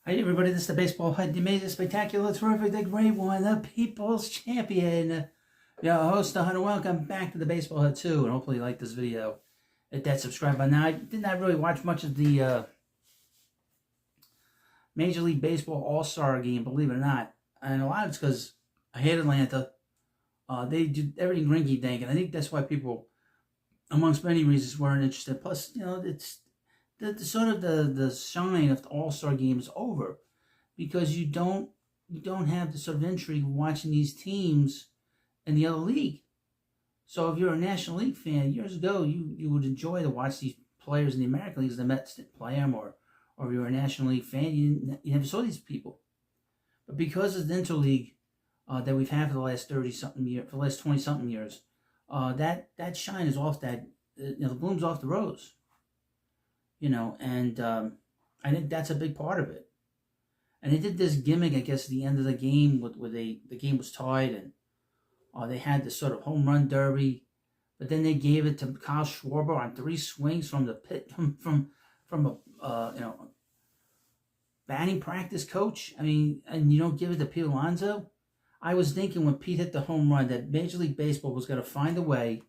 Hi everybody, this is the Baseball Hut, the amazing, spectacular, terrific, the great one, the People's Champion. Your host, the Hunter. Welcome back to the Baseball Hut 2, and hopefully you like this video. Hit that subscribe button. Now, I did not really watch much of the Major League Baseball All-Star game, believe it or not. And a lot of it's because I hate Atlanta. They do everything rinky-dink, and I think that's why people, amongst many reasons, weren't interested. Plus, it's the shine of the All-Star game is over because you don't have the sort of intrigue of watching these teams in the other league. So if you're a National League fan, years ago you would enjoy to watch these players in the American leagues. The Mets didn't play them, or if you were a National League fan, you never saw these people. But because of the interleague that we've had for the last 30-something years, for the last 20-something years, that shine is off. The bloom's off the rose. And I think that's a big part of it. And they did this gimmick, I guess, at the end of the game, where the game was tied, and they had this sort of home run derby, but then they gave it to Kyle Schwarber on 3 swings from the pit from a batting practice coach. I mean, and you don't give it to Pete Alonso. I was thinking when Pete hit the home run that Major League Baseball was going to find a way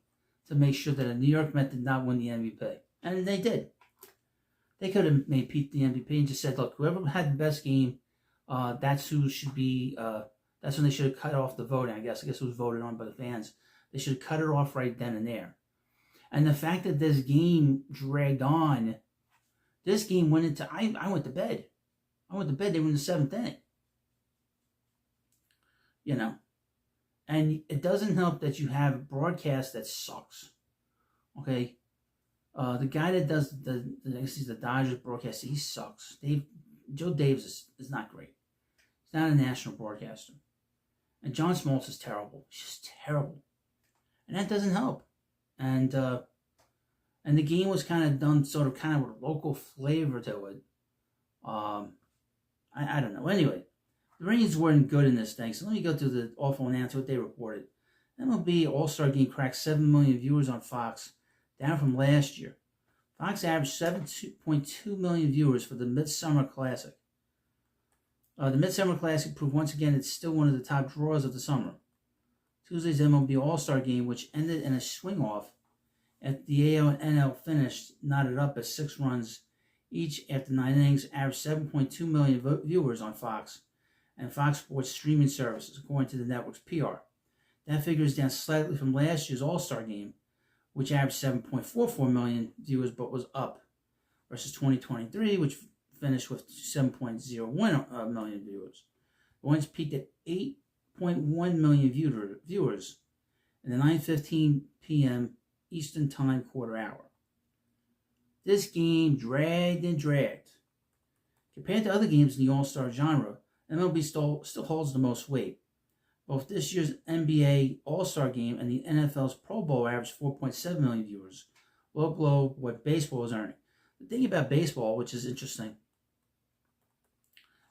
to make sure that a New York Met did not win the MVP, and they did. They could have made Pete the MVP and just said, look, whoever had the best game, that's who should be, that's when they should have cut off the voting, I guess. It was voted on by the fans. They should have cut it off right then and there. And the fact that this game dragged on, this game went into, I went to bed. They were in the 7th inning. And it doesn't help that you have a broadcast that sucks. Okay? The guy that does the Dodgers broadcast, he sucks. Joe Davis is not great. He's not a national broadcaster. And John Smoltz is terrible. He's just terrible. And that doesn't help. And the game was kind of done sort of with a local flavor to it. I don't know. Anyway, the ratings weren't good in this thing. So let me go through the awful announcement, what they reported. MLB All-Star Game cracked 7 million viewers on Fox, down from last year. Fox averaged 7.2 million viewers for the Midsummer Classic. The Midsummer Classic proved once again it's still one of the top draws of the summer. Tuesday's MLB All-Star Game, which ended in a swing-off at the AL and NL finish, knotted up at 6 runs each after 9 innings, averaged 7.2 million viewers on Fox and Fox Sports streaming services, according to the network's PR. That figure is down slightly from last year's All-Star Game, which averaged 7.44 million viewers, but was up versus 2023, which finished with 7.01 million viewers. The Ones peaked at 8.1 million viewers in the 9:15 p.m. Eastern Time quarter hour. This game dragged and dragged. Compared to other games in the All-Star genre, MLB still holds the most weight. Both this year's NBA All-Star Game and the NFL's Pro Bowl averaged 4.7 million viewers, well below what baseball is earning. The thing about baseball, which is interesting,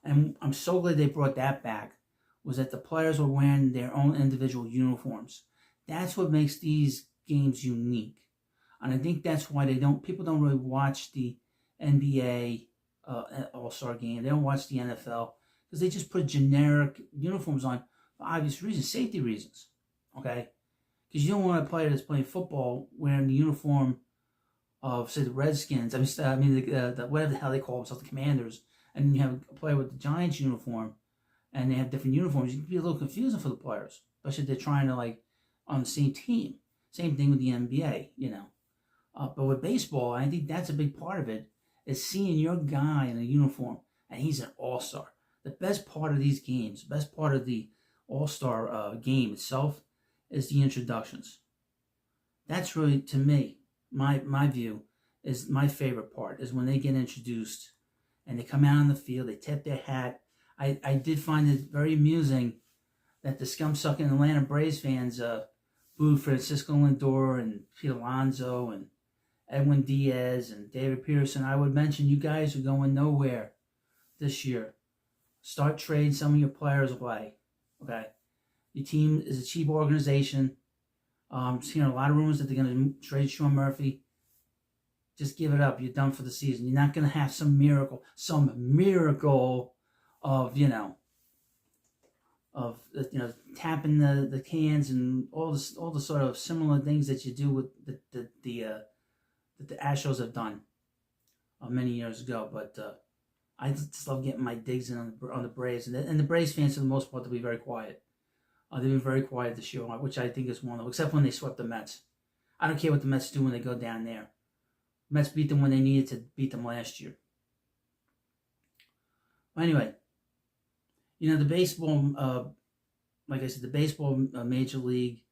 and I'm so glad they brought that back, was that the players were wearing their own individual uniforms. That's what makes these games unique. And I think that's why people don't really watch the NBA All-Star Game. They don't watch the NFL because they just put generic uniforms on. For obvious reasons, safety reasons, okay? Because you don't want a player that's playing football wearing the uniform of, say, the Redskins. The whatever the hell they call themselves, the Commanders, and then you have a player with the Giants uniform, and they have different uniforms. It can be a little confusing for the players, especially if they're trying to on the same team. Same thing with the NBA, But with baseball, I think that's a big part of it, is seeing your guy in a uniform, and he's an all-star. The best part of these games, the best part of the All-Star game itself is the introductions. That's really, to me, my view, is my favorite part, is when they get introduced and they come out on the field, they tip their hat. I did find it very amusing that the scum-sucking Atlanta Braves fans booed Francisco Lindor and Pete Alonso and Edwin Diaz and David Peterson. I would mention you guys are going nowhere this year. Start trading some of your players away. Okay, your team is a cheap organization. Seeing a lot of rumors that they're going to trade Sean Murphy. Just give it up. You're done for the season. You're not going to have some miracle of tapping the cans and all the sort of similar things that you do with that the Astros have done many years ago. But I just love getting my digs in on the Braves, and the Braves fans for the most part, they'll be very quiet. They've been very quiet this year, which I think is wonderful, except when they swept the Mets. I don't care what the Mets do when they go down there. Mets beat them when they needed to beat them last year. Anyway, the baseball, like I said, the baseball Major League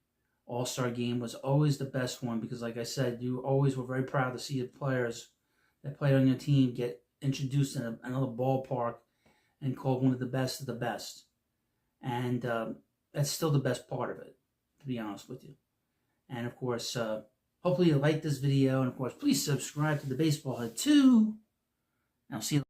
All-Star Game was always the best one because, like I said, you always were very proud to see the players that played on your team get introduced in another ballpark and called one of the best of the best. And that's still the best part of it, to be honest with you. And, of course, hopefully you like this video. And, of course, please subscribe to the Baseball Head too. And I'll see you